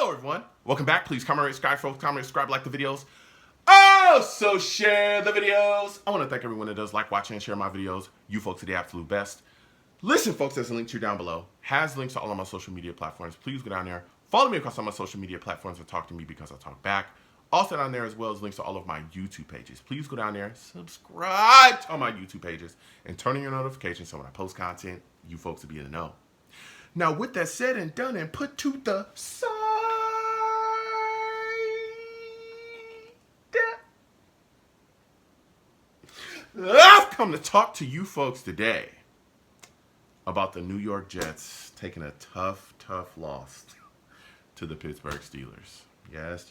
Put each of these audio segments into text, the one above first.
Hello everyone, welcome back. Please comment, rate, subscribe, folks. Comment, subscribe, like the videos. Also share the videos. I want to thank everyone that does like, watching, and share my videos. You folks are the absolute best. Listen, folks, there's a link to down below. Has links to all of my social media platforms. Please go down there. Follow me across all my social media platforms and talk to me because I talk back. Also down there as well as links to all of my YouTube pages. Please go down there, subscribe to all my YouTube pages, and turn on your notifications so when I post content, you folks will be in the know. Now, with that said and done and put to the side, I've come to talk to you folks today about the New York Jets taking a tough loss to the Pittsburgh Steelers. Yes.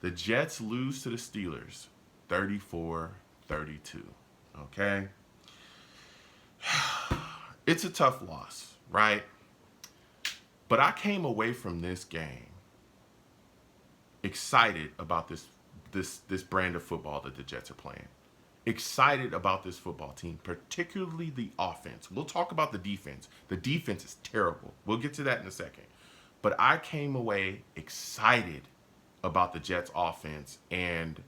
The Jets lose to the Steelers 34-32. Okay? It's a tough loss, right? But I came away from this game excited about this brand of football that the Jets are playing. Excited about this football team, particularly the offense. We'll talk about the defense. The defense is terrible. We'll get to that in a second. But I came away excited about the Jets offense and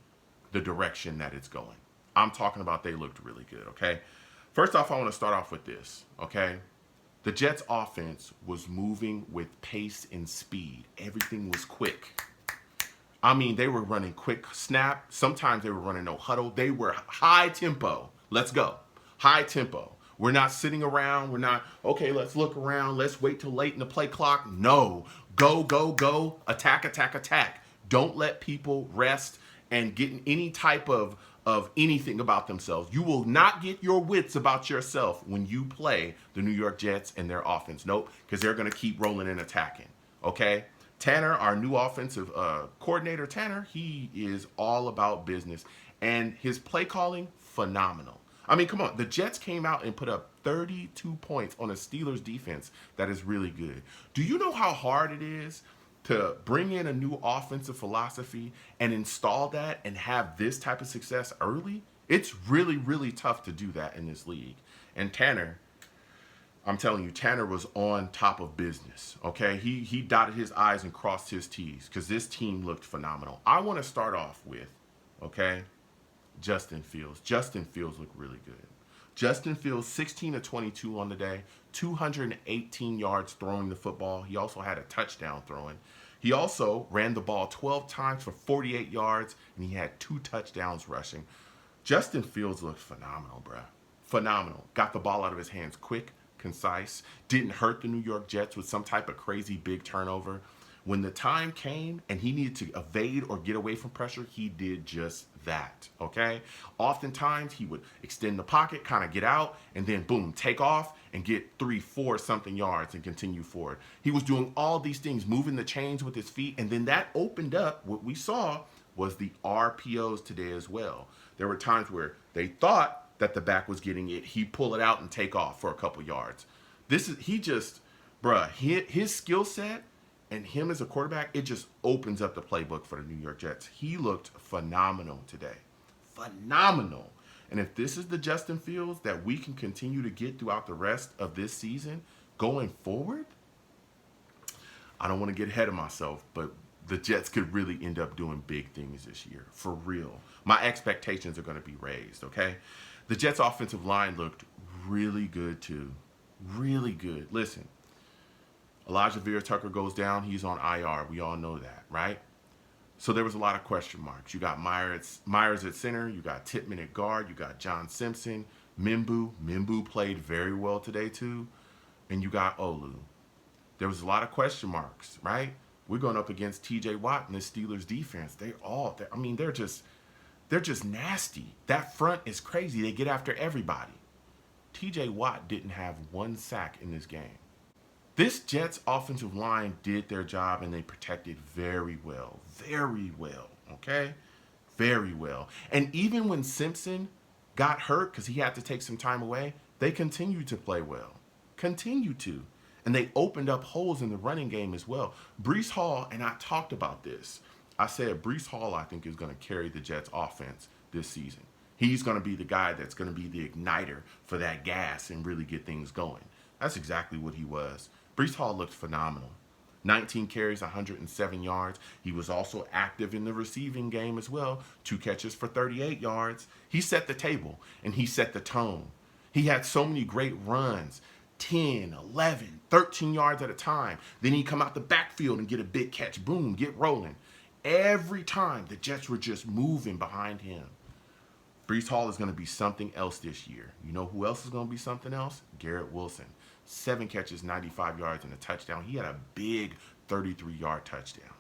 the direction that it's going. I'm talking about they looked really good, okay? First off, I want to start off with this, okay? The Jets offense was moving with pace and speed. Everything was quick. I mean, they were running quick snap. Sometimes they were running no huddle. They were high tempo. Let's go. High tempo. We're not sitting around. We're not, okay, let's look around. Let's wait till late in the play clock. No. Go. Attack. Don't let people rest and get any type of anything about themselves. You will not get your wits about yourself when you play the New York Jets and their offense. Nope, because they're going to keep rolling and attacking, okay? Tanner, our new offensive coordinator, Tanner, he is all about business. And his play calling, phenomenal. I mean, come on. The Jets came out and put up 32 points on a Steelers defense that is really good. Do you know how hard it is to bring in a new offensive philosophy and install that and have this type of success early? It's really tough to do that in this league. And Tanner, I'm telling you, Tanner was on top of business, okay? He dotted his I's and crossed his T's because this team looked phenomenal. I want to start off with, okay, Justin Fields. Justin Fields looked really good. Justin Fields, 16 of 22 on the day, 218 yards throwing the football. He also had a touchdown throwing. He also ran the ball 12 times for 48 yards, and he had 2 touchdowns rushing. Justin Fields looked phenomenal, bruh. Phenomenal. Got the ball out of his hands quick, concise, didn't hurt the New York Jets with some type of crazy big turnover. When the time came and he needed to evade or get away from pressure, he did just that, okay? Oftentimes, he would extend the pocket, kind of get out, and then, boom, take off and get 3, 4 something yards and continue forward. He was doing all these things, moving the chains with his feet, and then that opened up. What we saw was the RPOs today as well. There were times where they thought that the back was getting it. He'd pull it out and take off for a couple yards. His skill set and him as a quarterback, it just opens up the playbook for the New York Jets. He looked phenomenal today. Phenomenal. And if this is the Justin Fields that we can continue to get throughout the rest of this season going forward, I don't want to get ahead of myself, but the Jets could really end up doing big things this year. For real. My expectations are going to be raised, okay? The Jets' offensive line looked really good, too. Really good. Listen. Elijah Vera-Tucker goes down. He's on IR. We all know that, right? So there was a lot of question marks. You got Myers at center. You got Tippmann at guard. You got John Simpson. Mimbu. Mimbu played very well today, too. And you got Olu. There was a lot of question marks, right? We're going up against T.J. Watt and the Steelers defense. They're just nasty. That front is crazy. They get after everybody. T.J. Watt didn't have 1 sack in this game. This Jets offensive line did their job, and they protected very well, okay? Very well. And even when Simpson got hurt because he had to take some time away, they continued to play well. Continued to. And they opened up holes in the running game as well. Breece Hall, and I talked about this. I said Breece Hall, I think, is going to carry the Jets offense this season. He's going to be the guy that's going to be the igniter for that gas and really get things going. That's exactly what he was. Breece Hall looked phenomenal. 19 carries, 107 yards. He was also active in the receiving game as well. 2 catches for 38 yards. He set the table and he set the tone. He had so many great runs, 10, 11, 13 yards at a time. Then he'd come out the backfield and get a big catch. Boom, get rolling. Every time the Jets were just moving behind him. Breece Hall is going to be something else this year. You know who else is going to be something else? Garrett Wilson. 7 catches, 95 yards, and a touchdown. He had a big 33-yard touchdown.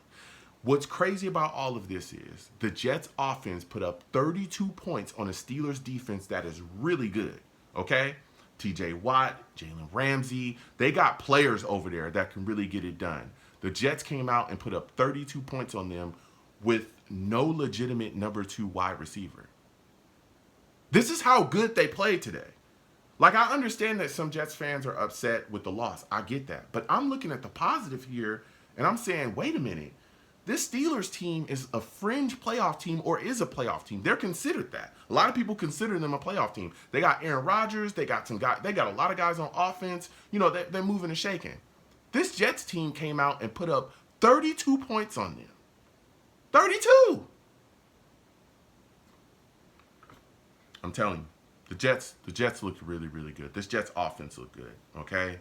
What's crazy about all of this is the Jets offense put up 32 points on a Steelers defense that is really good, okay? TJ Watt, Jalen Ramsey, they got players over there that can really get it done. The Jets came out and put up 32 points on them with no legitimate number 2 wide receiver. This is how good they played today. Like, I understand that some Jets fans are upset with the loss. I get that. But I'm looking at the positive here, and I'm saying, wait a minute. This Steelers team is a fringe playoff team or is a playoff team. They're considered that. A lot of people consider them a playoff team. They got Aaron Rodgers. They got some guys. They got a lot of guys on offense. You know, they're moving and shaking. This Jets team came out and put up 32 points on them. 32! I'm telling you, the Jets looked really, really good. This Jets offense looked good, okay?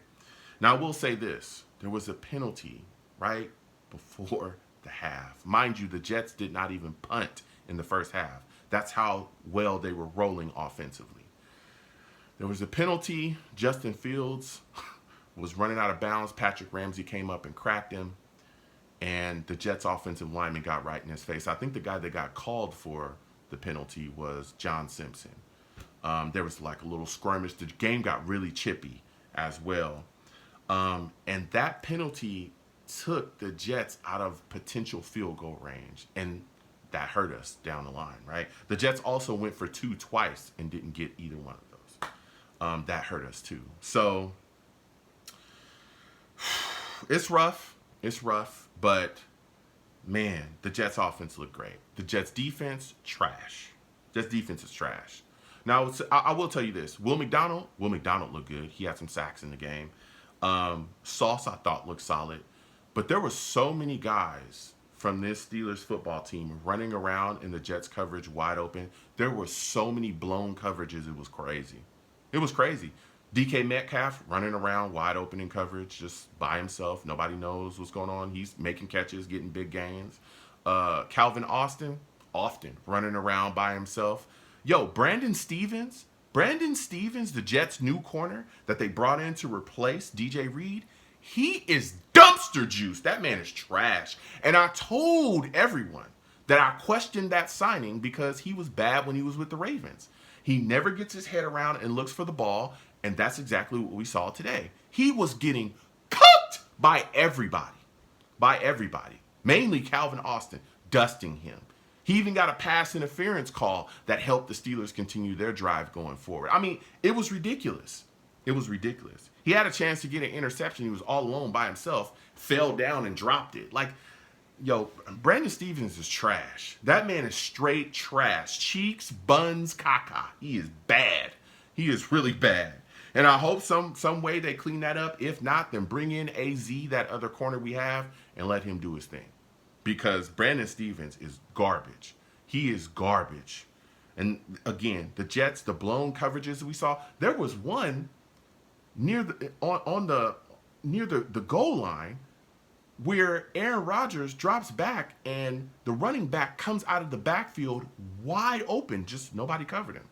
Now, I will say this. There was a penalty right before the half. Mind you, the Jets did not even punt in the first half. That's how well they were rolling offensively. There was a penalty. Justin Fields was running out of bounds. Patrick Ramsey came up and cracked him, and the Jets offensive lineman got right in his face. I think the guy that got called for the penalty was John Simpson. There was like a little skirmish. The game got really chippy as well. And that penalty took the Jets out of potential field goal range. And that hurt us down the line, right? The Jets also went for 2 twice and didn't get either one of those. That hurt us too. So it's rough. It's rough. But, man, the Jets offense looked great. The Jets defense, trash. Jets defense is trash. Now, I will tell you this. Will McDonald looked good. He had some sacks in the game. Sauce, I thought, looked solid. But there were so many guys from this Steelers football team running around in the Jets coverage wide open. There were so many blown coverages. It was crazy. It was crazy. DK Metcalf running around wide open in coverage just by himself. Nobody knows what's going on. He's making catches, getting big gains. Calvin Austin, often running around by himself. Yo, Brandon Stevens, the Jets' new corner that they brought in to replace DJ Reed, he is dumpster juice. That man is trash. And I told everyone that I questioned that signing because he was bad when he was with the Ravens. He never gets his head around and looks for the ball, and that's exactly what we saw today. He was getting cooked by everybody. Mainly Calvin Austin, dusting him. He even got a pass interference call that helped the Steelers continue their drive going forward. I mean, it was ridiculous. It was ridiculous. He had a chance to get an interception. He was all alone by himself, fell down and dropped it. Like, yo, Brandon Stevens is trash. That man is straight trash. Cheeks, buns, caca. He is bad. He is really bad. And I hope some way they clean that up. If not, then bring in AZ, that other corner we have, and let him do his thing. Because Brandon Stevens is garbage. He is garbage. And again, the Jets, the blown coverages we saw, there was one near the goal line where Aaron Rodgers drops back and the running back comes out of the backfield wide open. Just nobody covered him.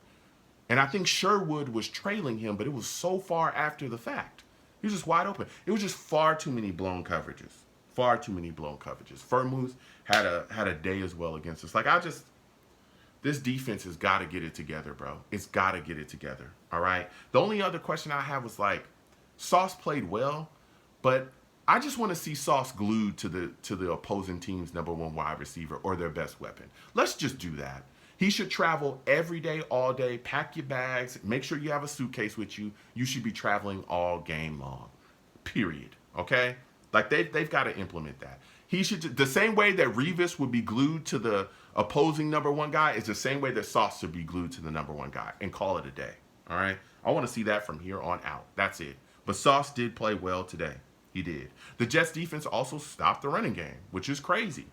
And I think Sherwood was trailing him, but it was so far after the fact. He was just wide open. It was just far too many blown coverages. Far too many blown coverages. Furmuth had a day as well against us. Like, this defense has got to get it together, bro. It's got to get it together, all right? The only other question I have was, like, Sauce played well, but I just want to see Sauce glued to the opposing team's number 1 wide receiver or their best weapon. Let's just do that. He should travel every day, all day. Pack your bags. Make sure you have a suitcase with you. You should be traveling all game long, period, okay? Like, they've got to implement that. He should, the same way that Revis would be glued to the opposing number 1 guy is the same way that Sauce should be glued to the number 1 guy, and call it a day. All right? I want to see that from here on out. That's it. But Sauce did play well today. He did. The Jets defense also stopped the running game, which is crazy.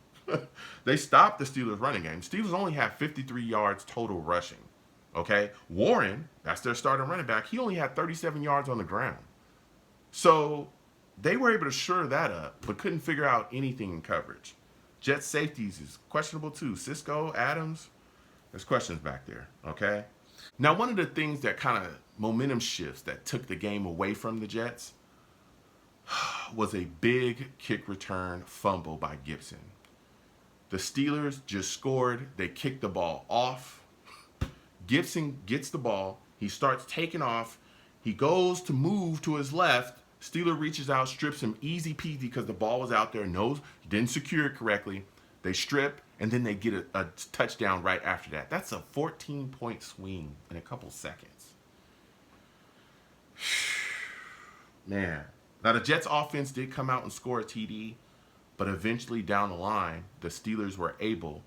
They stopped the Steelers running game. Steelers only had 53 yards total rushing. Okay? Warren, that's their starting running back, he only had 37 yards on the ground. So they were able to shore that up, but couldn't figure out anything in coverage. Jets safeties is questionable too. Cisco, Adams, there's questions back there. Okay? Now, one of the things that kind of momentum shifts that took the game away from the Jets was a big kick return fumble by Gibson. The Steelers just scored. They kicked the ball off. Gibson gets the ball. He starts taking off. He goes to move to his left. Steeler reaches out, strips him easy peasy because the ball was out there. Knows he didn't secure it correctly. They strip, and then they get a touchdown right after that. That's a 14-point swing in a couple seconds. Man. Now, the Jets offense did come out and score a TD, but eventually down the line, the Steelers were able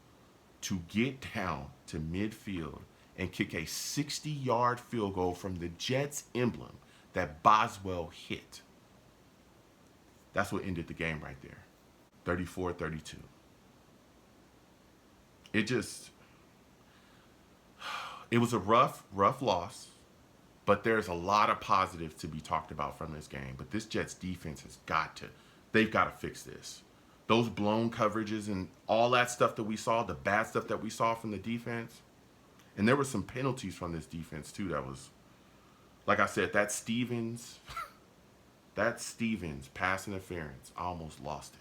to get down to midfield and kick a 60-yard field goal from the Jets emblem that Boswell hit. That's what ended the game right there. 34-32. It was a rough loss, but there's a lot of positives to be talked about from this game. But this Jets defense they've got to fix this. Those blown coverages and all that stuff that we saw, the bad stuff that we saw from the defense, and there were some penalties from this defense too that was, like I said, that Stevens pass interference, I almost lost it.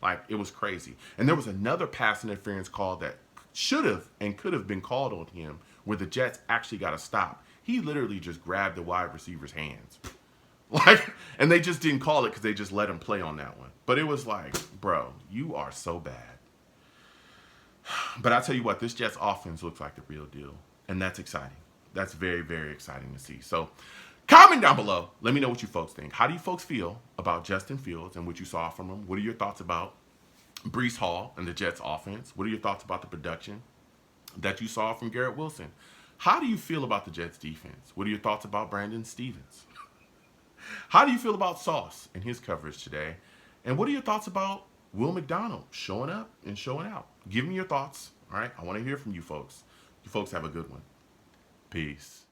Like, it was crazy. And there was another pass interference call that should have and could have been called on him where the Jets actually got a stop. He literally just grabbed the wide receiver's hands. And they just didn't call it because they just let him play on that one. But it was like, bro, you are so bad. But I tell you what, this Jets offense looks like the real deal. And that's exciting. That's very, very exciting to see. So comment down below. Let me know what you folks think. How do you folks feel about Justin Fields and what you saw from him? What are your thoughts about Breece Hall and the Jets offense? What are your thoughts about the production that you saw from Garrett Wilson? How do you feel about the Jets defense? What are your thoughts about Brandon Stevens? How do you feel about Sauce and his coverage today? And what are your thoughts about Will McDonald showing up and showing out? Give me your thoughts. All right. I want to hear from you folks. You folks have a good one. Peace.